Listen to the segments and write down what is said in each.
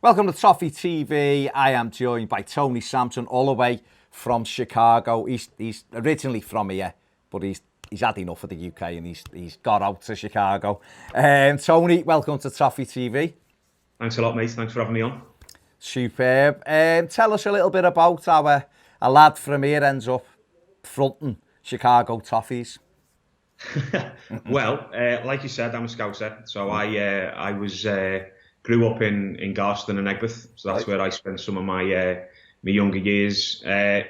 Welcome to Toffee TV. I am joined by Tony Sampson, all the way from Chicago. He's originally from here, but he's had enough of the UK and he's got out to Chicago. Tony, welcome to Toffee TV. Thanks a lot, mate. Thanks for having me on. Superb. Tell us a little bit about how a lad from here ends up fronting Chicago Toffees. Well, like you said, I'm a Scouser, so I grew up in Garston and Egberth, so that's where I spent some of my younger years.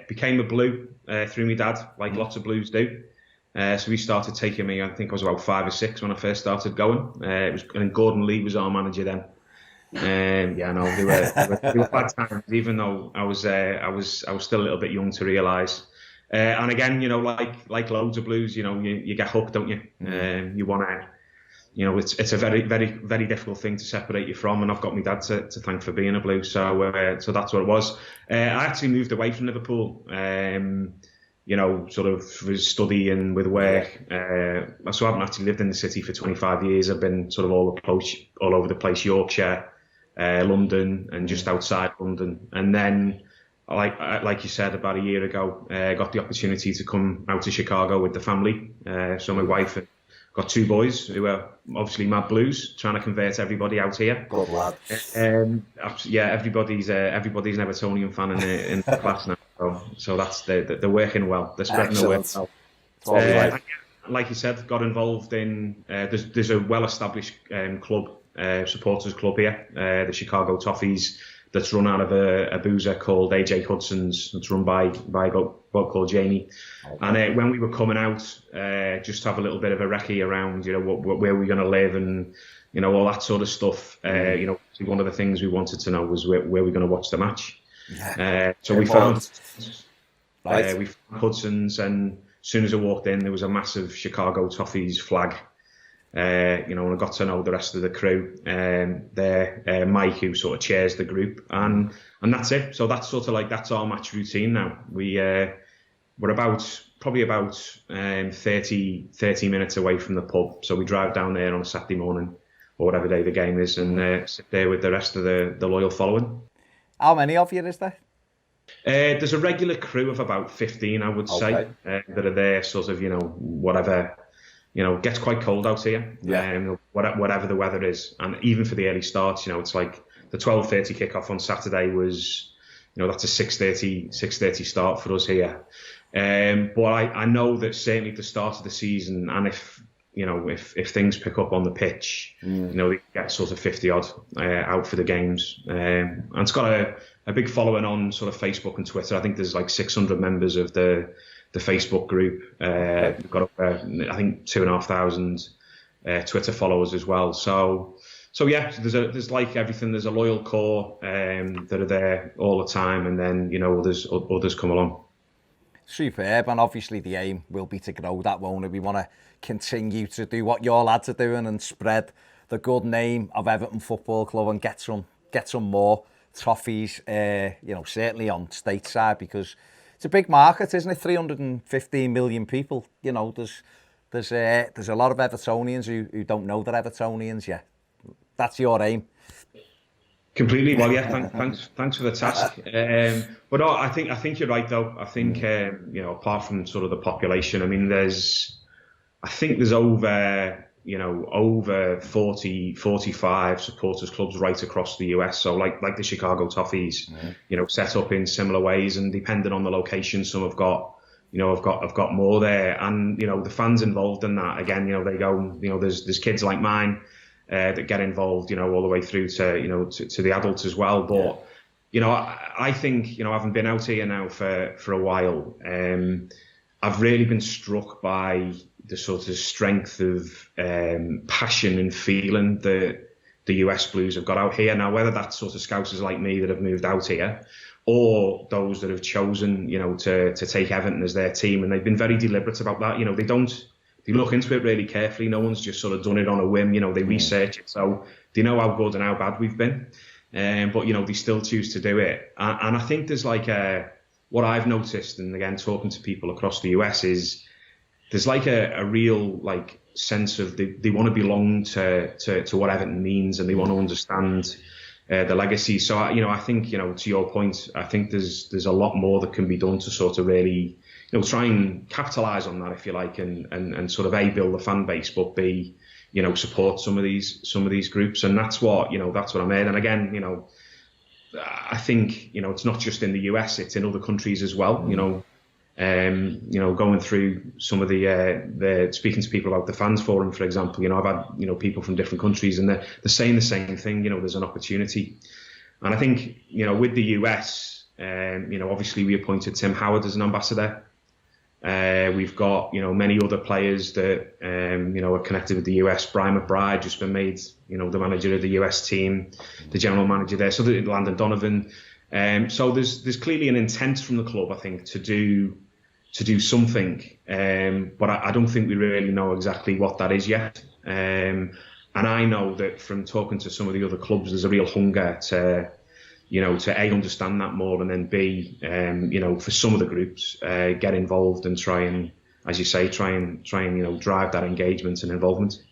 Became a Blue through my dad, like lots of Blues do. So he started taking me. I think I was about 5 or 6 when I first started going. And Gordon Lee was our manager then. They were bad times, even though I was still a little bit young to realise. And again, like loads of Blues, you get hooked, don't you? You want to. It's a very, very, very difficult thing to separate you from, and I've got my dad to thank for being a Blue. So that's what it was. I actually moved away from Liverpool, sort of with study and with work. So I haven't actually lived in the city for 25 years. I've been sort of all over the place, Yorkshire, London, and just outside London. And then, like you said, about a year ago, I got the opportunity to come out to Chicago with the family. So my wife and got 2 boys who are obviously mad Blues, trying to convert everybody out here. Good lad. Everybody's an Evertonian fan in the class now. So that's they're working well. They're spreading the word well. Like you said, got involved in. There's a well-established club, supporters club here, the Chicago Toffees, that's run out of a boozer called AJ Hudson's. It's run by a bloke called Jamie. Okay. And when we were coming out, just to have a little bit of a recce around, where we're going to live and, all that sort of stuff. One of the things we wanted to know was where we're going to watch the match. Yeah. So we found Hudson's, and as soon as I walked in, there was a massive Chicago Toffees flag. And I got to know the rest of the crew. Mike, who sort of chairs the group, and that's it. So that's sort of that's our match routine now. We're probably about 30 minutes away from the pub. So we drive down there on a Saturday morning or whatever day the game is, and sit there with the rest of the loyal following. How many of you is there? There's a regular crew of about 15, I would say, that are there, sort of, whatever. Gets quite cold out here. Yeah. Whatever the weather is, and even for the early starts, it's like the 12:30 kickoff on Saturday was, that's a 6:30 start for us here. But I know that certainly at the start of the season, and if things pick up on the pitch, they get sort of 50 odd out for the games. And it's got a big following on sort of Facebook and Twitter. I think there's like 600 members of the Facebook group. We've got I think 2,500 Twitter followers as well. So yeah, there's like everything. There's a loyal core that are there all the time, and then others come along. Superb, and obviously the aim will be to grow that, won't it? We want to continue to do what your lads are doing and spread the good name of Everton Football Club and get some more Toffees. Certainly on stateside, because it's a big market, isn't it? 315 million people. There's a lot of Evertonians who don't know they're Evertonians yet. That's your aim. Completely. Well, yeah. Thanks for the task. But no, I think you're right though. I think apart from sort of the population, I mean, there's over 40, 45 supporters clubs right across the US. So like the Chicago Toffees, set up in similar ways, and depending on the location, some have got more there. And, the fans involved in that, again, they go, there's kids like mine, that get involved, all the way through to, to the adults as well. But, I think, having been out here now for a while, I've really been struck by the sort of strength of passion and feeling that the US Blues have got out here. Now, whether that's sort of Scousers like me that have moved out here, or those that have chosen, to take Everton as their team, and they've been very deliberate about that. They look into it really carefully. No one's just sort of done it on a whim. They research it, so they know how good and how bad we've been. But they still choose to do it. And I think there's what I've noticed, and again talking to people across the US, is there's a real sense of they want to belong to what Everton means, and they want to understand the legacy. So I think, to your point, I think there's a lot more that can be done to sort of really, try and capitalise on that, if you like, and sort of build the fan base, but B, support some of these groups, and that's what I made. And again, I think it's not just in the US; it's in other countries as well. Going through some of the speaking to people about the fans forum, for example, I've had people from different countries, and they're saying the same thing. There's an opportunity, and I think with the US, obviously we appointed Tim Howard as an ambassador. We've got many other players that are connected with the US. Brian McBride just been made the manager of the US team, the general manager there. So Landon Donovan. So there's clearly an intent from the club, I think, to do something, but I don't think we really know exactly what that is yet. And I know that from talking to some of the other clubs, there's a real hunger to A, understand that more, and then B, for some of the groups, get involved and try and, as you say, try and drive that engagement and involvement.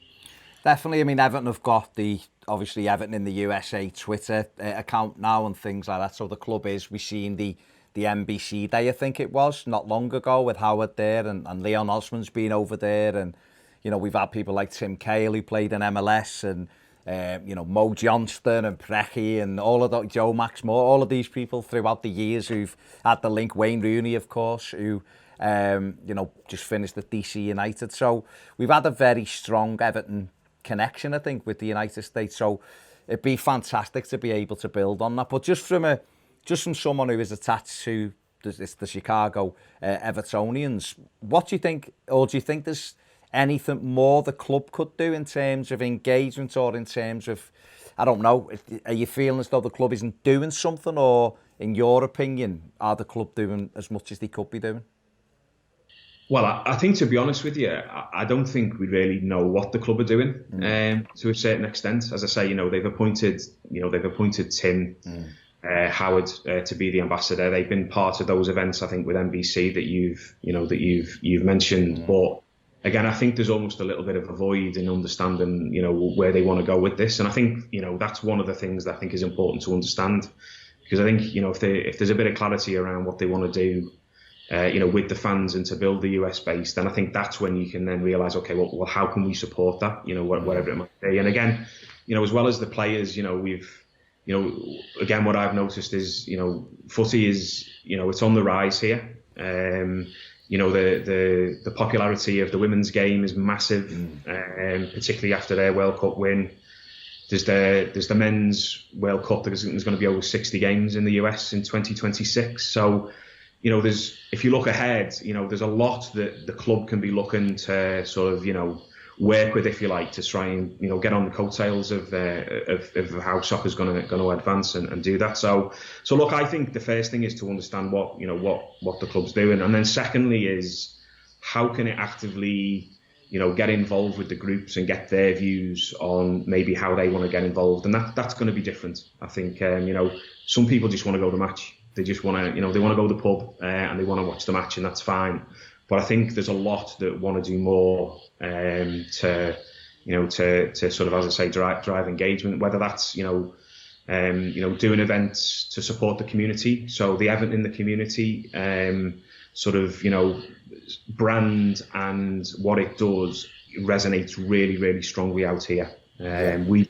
Definitely. I mean, Everton have got obviously Everton in the USA Twitter account now and things like that. So the club we've seen the NBC day, I think it was, not long ago, with Howard there, and Leon Osman's been over there, and we've had people like Tim Cahill who played in MLS, and Mo Johnston and Preki and all of that, Joe Max Moore, all of these people throughout the years who've had the link. Wayne Rooney, of course, who just finished at DC United. So we've had a very strong Everton connection, I think, with the United States. So it'd be fantastic to be able to build on that. But just from someone who is attached to the Chicago Evertonians, what do you think, or do you think there's anything more the club could do in terms of engagement, or in terms of, I don't know, are you feeling as though the club isn't doing something, or in your opinion, are the club doing as much as they could be doing? Well, I think, to be honest with you, I don't think we really know what the club are doing to a certain extent. As I say, they've appointed Tim Howard to be the ambassador. They've been part of those events, I think, with NBC that you've mentioned. But again, I think there's almost a little bit of a void in understanding, where they want to go with this. And I think, that's one of the things that I think is important to understand, because I think, if there's a bit of clarity around what they want to do, with the fans and to build the US base, then I think that's when you can then realise, okay, well, how can we support that? Whatever it might be. And again, as well as the players, we've, again, what I've noticed is, footy is, it's on the rise here. The popularity of the women's game is massive, particularly after their World Cup win. There's the men's World Cup. There's going to be over 60 games in the US in 2026. So, if you look ahead, there's a lot that the club can be looking to sort of, work with, if you like, to try and, get on the coattails of how soccer's going to advance and do that. So look, I think the first thing is to understand what the club's doing, and then secondly is how can it actively, get involved with the groups and get their views on maybe how they want to get involved, and that's going to be different. I think, some people just want to go to the match. They just want to, they want to go to the pub and they want to watch the match, and that's fine. But I think there's a lot that want to do more to sort of, as I say, drive engagement. Whether that's doing events to support the community. So the Everton in the community, sort of brand and what it does resonates really, really strongly out here. We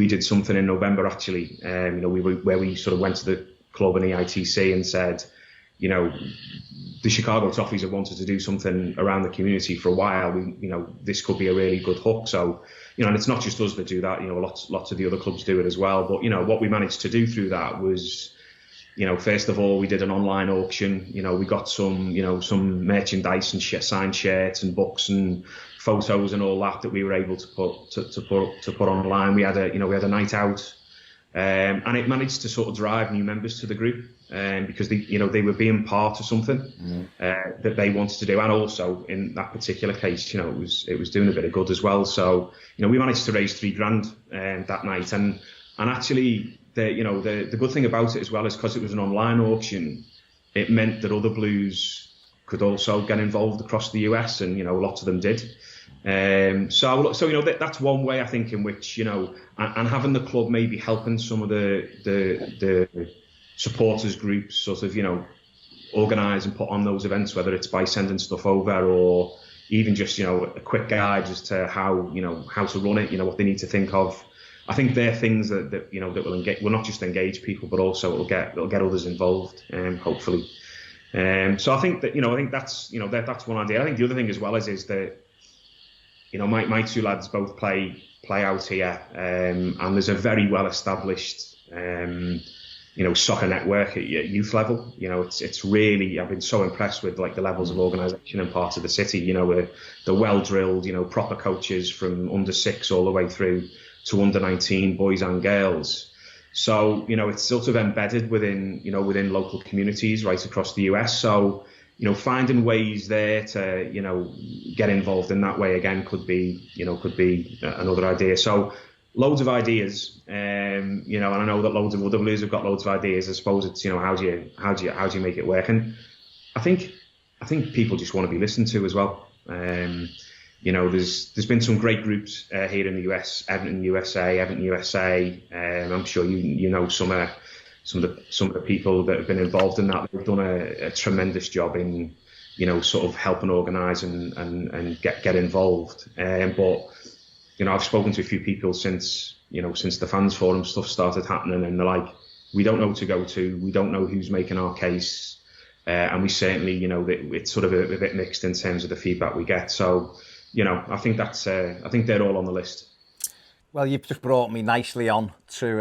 did something in November actually. Where we sort of went to the club and EITC and said, the Chicago Toffees have wanted to do something around the community for a while. This could be a really good hook. So, and it's not just us that do that. Lots of the other clubs do it as well. But what we managed to do through that was, first of all, we did an online auction. We got some merchandise and signed shirts and books and photos and all that we were able to put online. We had a night out. And it managed to sort of drive new members to the group, because they were being part of something that they wanted to do, and also in that particular case, it was doing a bit of good as well. So we managed to raise $3,000 that night, and actually the good thing about it as well is because it was an online auction, it meant that other Blues could also get involved across the US, and lots of them did. So that's one way I think in which and having the club maybe helping some of the supporters groups sort of organise and put on those events, whether it's by sending stuff over or even just a quick guide as to how to run it, what they need to think of. I think they're things that will not just engage people, but also it'll get others involved, hopefully. So I think that's that's one idea. I think the other thing as well is that my two lads both play out here, and there's a very well established soccer network at youth level. It's really, I've been so impressed with the levels of organisation in parts of the city. The well drilled, proper coaches from under 6 all the way through to under 19 boys and girls. So it's sort of embedded within local communities right across the US. So finding ways there to get involved in that way again could be another idea. So loads of ideas, and I know that loads of other Blues have got loads of ideas. I suppose it's how do you make it work? And I think people just want to be listened to as well. There's been some great groups here in the US, Everton USA. I'm sure you know some of the people that have been involved in that. They've done a tremendous job in sort of helping organise and get involved. But I've spoken to a few people since the fans forum stuff started happening, and they're like, we don't know who to go to, we don't know who's making our case, and we certainly it's sort of a bit mixed in terms of the feedback we get. So I think I think they're all on the list. Well, you've just brought me nicely onto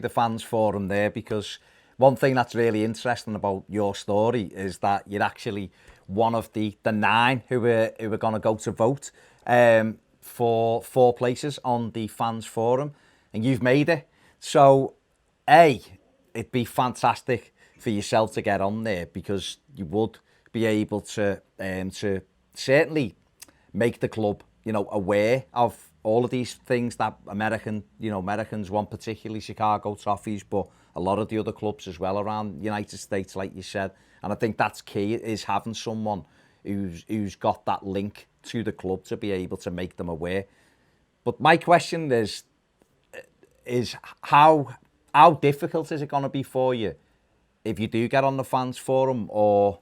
the fans forum there, because one thing that's really interesting about your story is that you're actually one of the 9 who were going to go to vote for 4 places on the fans forum, and you've made it. So it'd be fantastic for yourself to get on there, because you would be able to certainly make the club aware of all of these things that Americans want, particularly Chicago Toffees, but a lot of the other clubs as well around the United States, like you said. And I think that's key, is having someone who's got that link to the club to be able to make them aware. But my question is how difficult is it going to be for you if you do get on the fans forum, or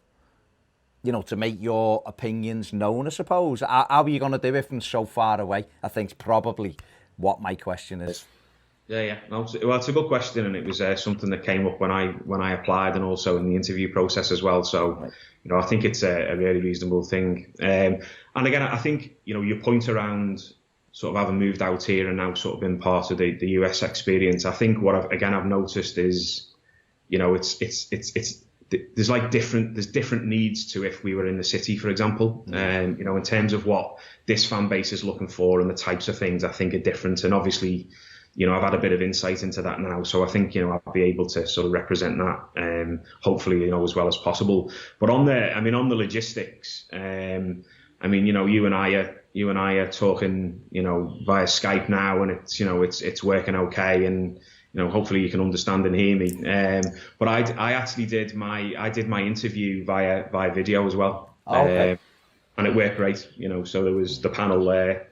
to make your opinions known, I suppose? How are you going to do it from so far away? I think it's probably what my question is. Yeah. No, well, it's a good question, and it was something that came up when I applied, and also in the interview process as well. So, I think it's a really reasonable thing. And again, I think your point around sort of having moved out here and now sort of been part of the US experience. I think what I've noticed is, there's different needs to if we were in the city, for example. In terms of what this fan base is looking for and the types of things I think are different. And obviously, I've had a bit of insight into that now. So I think, I'll be able to sort of represent that, hopefully, as well as possible. But on the logistics, you and I are talking, via Skype now, and it's working okay. And, hopefully you can understand and hear me. But I actually did my interview via video as well. Okay. And it worked great, so there was the panel there,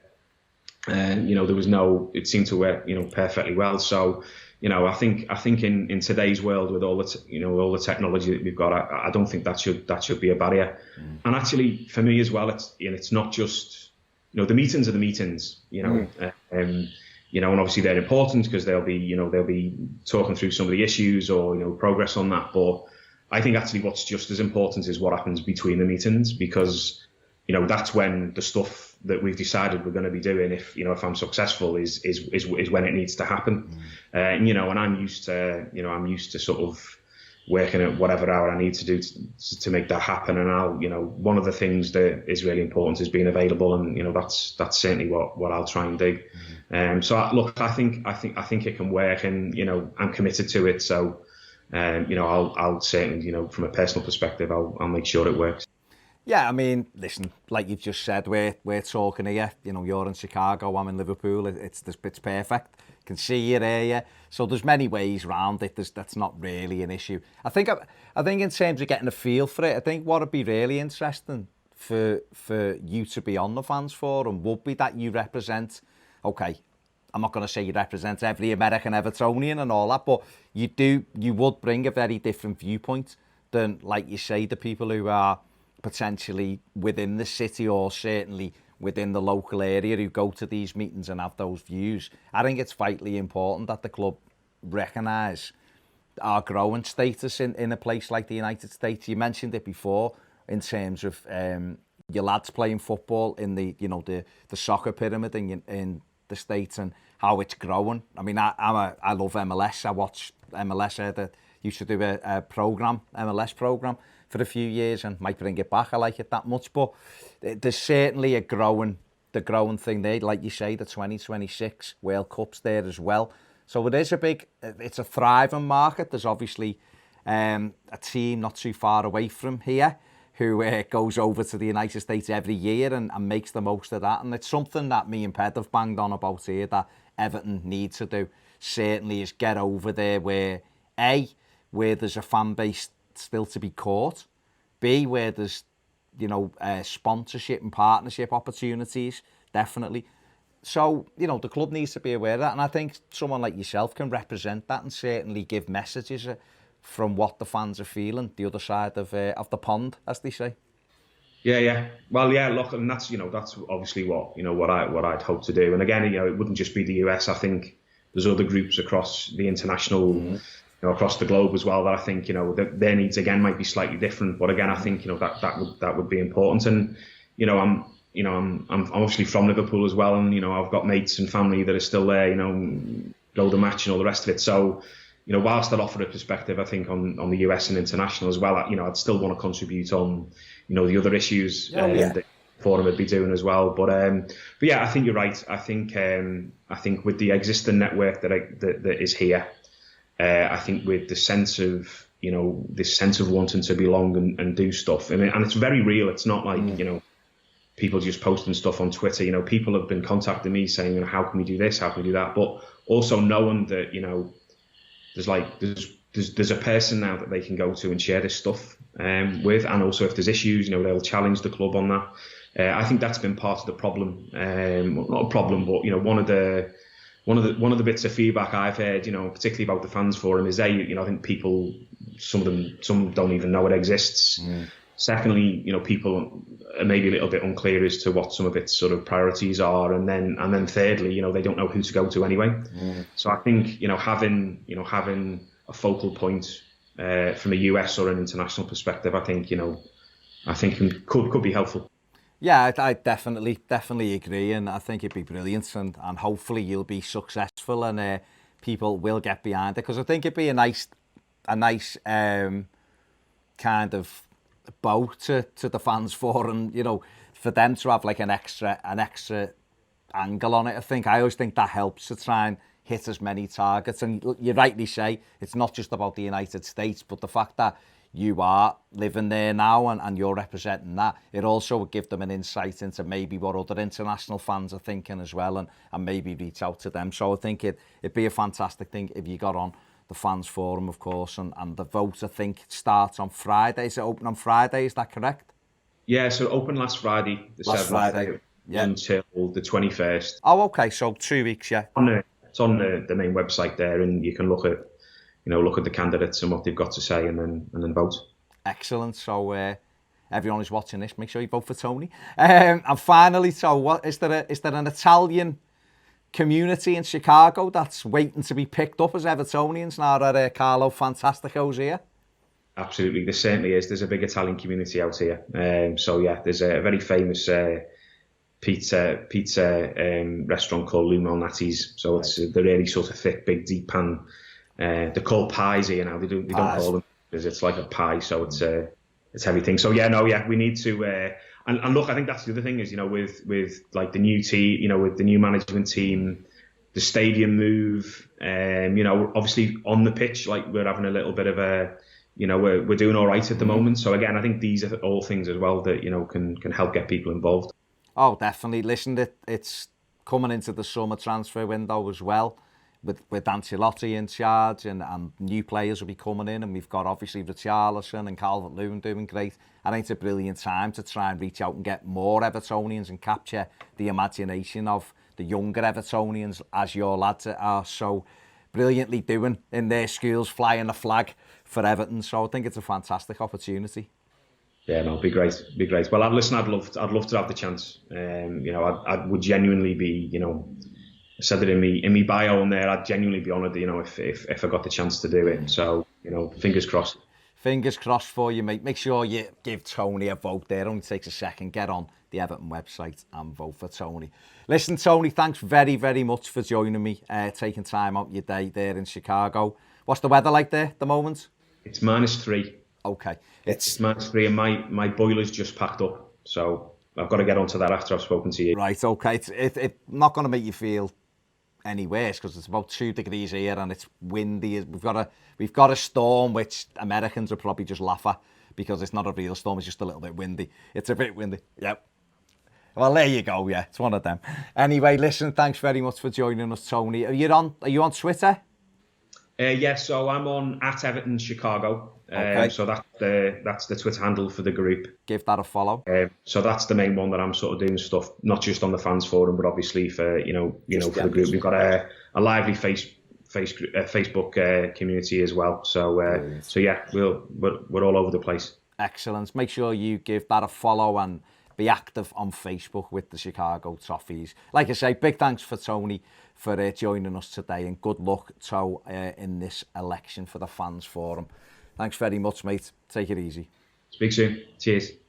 and, it seemed to work, perfectly well. So, I think in today's world with all the technology that we've got, I don't think that should be a barrier. And actually for me as well, it's not just, the meetings are the meetings, and obviously they're important because they'll be talking through some of the issues or, progress on that. But I think actually what's just as important is what happens between the meetings, because, that's when the stuff that we've decided we're going to be doing, if I'm successful, is when it needs to happen. And I'm used to sort of working at whatever hour I need to do to make that happen. And one of the things that is really important is being available, and that's certainly what I'll try and do. So I think it can work, and I'm committed to it. So I'll certainly, from a personal perspective, I'll make sure it works. Yeah, I mean, listen, like you've just said, we're talking here. You know, you're in Chicago, I'm in Liverpool. It's perfect. Can see you there, yeah. So there's many ways around it. That's not really an issue. I think in terms of getting a feel for it, I think what would be really interesting for you to be on the fans forum would be that you represent. Okay, I'm not going to say you represent every American Evertonian and all that, but you would bring a very different viewpoint than, like you say, the people who are potentially within the city or certainly within the local area who go to these meetings and have those views. I think it's vitally important that the club recognise our growing status in a place like the United States. You mentioned it before in terms of your lads playing football in the soccer pyramid in the States and how it's growing. I mean, I love MLS. I watch MLS. That used to do a MLS program for a few years and might bring it back. I like it that much, but there's certainly the growing thing there. Like you say, the 2026 World Cup's there as well. So it is it's a thriving market. There's obviously a team not too far away from here who goes over to the United States every year and makes the most of that. And it's something that me and Ped have banged on about here that Everton need to do, certainly, is get over there where there's a fan base still to be caught, B, where there's, sponsorship and partnership opportunities, definitely. So, the club needs to be aware of that. And I think someone like yourself can represent that and certainly give messages from what the fans are feeling, the other side of the pond, as they say. Yeah. Well, yeah. Look, and that's obviously what I'd hope to do. And again, it wouldn't just be the US. I think there's other groups across the international, across the globe as well that I think that their needs again might be slightly different. But again, I think that would be important. And I'm obviously from Liverpool as well, and I've got mates and family that are still there. Go the match and all the rest of it. So. Whilst I'd offer a perspective, I think on the US and international as well, I'd still want to contribute on, the other issues that the forum would be doing as well. But yeah, I think you're right. I think with the existing network that is here, I think with the sense of this sense of wanting to belong and do stuff, and it's very real. It's not like people just posting stuff on Twitter. People have been contacting me saying, how can we do this? How can we do that? But also knowing that there's a person now that they can go to and share this stuff with, and also if there's issues, they'll challenge the club on that. I think that's been part of the problem. Not a problem, but one of the bits of feedback I've heard, particularly about the fans forum, is I think people, some don't even know it exists. Secondly, people are maybe a little bit unclear as to what some of its sort of priorities are, and then thirdly, they don't know who to go to anyway. So I think having a focal point from a US or an international perspective, I think could be helpful. Yeah, I definitely agree, and I think it'd be brilliant, and hopefully you'll be successful, and people will get behind it, because I think it'd be a nice kind of bow to the fans forum, for them to have like an extra angle on it. I always think that helps to try and hit as many targets. And you rightly say it's not just about the United States, but the fact that you are living there now and you're representing that, it also would give them an insight into maybe what other international fans are thinking as well, and maybe reach out to them. So I think it'd be a fantastic thing if you got on the fans forum, of course, and the vote, I think, starts on Friday. Is it open on Friday? Is that correct? Yeah, so open last Friday, the 7th, until the 21st. Oh, okay, so 2 weeks, yeah. It's on the main website there, and you can look at the candidates and what they've got to say, and then vote. Excellent. So everyone who's watching this, make sure you vote for Tony. And finally, so what is there an Italian community in Chicago that's waiting to be picked up as Evertonians now that Carlo Fantastico's here? Absolutely, there certainly is. There's a big Italian community out here. So yeah, there's a very famous pizza restaurant called Lumo Natti's. So it's the really sort of thick, big, deep pan. They're called pies here now. They don't call them, because it's like a pie. So it's everything. So yeah, we need to. And look, I think that's the other thing is, with like the new team, with the new management team, the stadium move, obviously on the pitch, like we're having a little bit of a we're doing all right at the moment. So again, I think these are all things as well that can help get people involved. Oh, definitely. Listen, it's coming into the summer transfer window as well, with Ancelotti in charge, and new players will be coming in, and we've got obviously Richarlison and Calvert-Lewin doing great. I think it's a brilliant time to try and reach out and get more Evertonians and capture the imagination of the younger Evertonians, as your lads are so brilliantly doing in their schools, flying the flag for Everton. So I think it's a fantastic opportunity. Yeah, no, it'd be great. Well, I'd love to have the chance. I would genuinely be, I said it in my bio on there. I'd genuinely be honoured, if I got the chance to do it. So, fingers crossed. Fingers crossed for you, mate. Make sure you give Tony a vote there. It only takes a second. Get on the Everton website and vote for Tony. Listen, Tony, thanks very, very much for joining me, taking time out your day there in Chicago. What's the weather like there at the moment? It's -3. Okay. It's -3 and my boiler's just packed up. So I've got to get onto that after I've spoken to you. Right, okay. It's not going to make you feel any worse because it's about 2 degrees here and it's windy. We've got a storm which Americans will probably just laugh at because it's not a real storm. It's just a little bit windy. It's a bit windy. Yep. Well, there you go. Yeah, it's one of them. Anyway, listen, thanks very much for joining us, Tony. Are you on Twitter? Yeah, so I'm on @EvertonChicago. Okay. So that's the Twitter handle for the group. Give that a follow. So that's the main one that I'm sort of doing stuff, not just on the fans forum, but obviously for for the group. We've got a lively Facebook community as well. So yeah, we're all over the place. Excellent. Make sure you give that a follow and be active on Facebook with the Chicago Toffees. Like I say, big thanks for Tony for joining us today, and good luck to in this election for the fans forum. Thanks very much, mate. Take it easy. Speak soon. Cheers.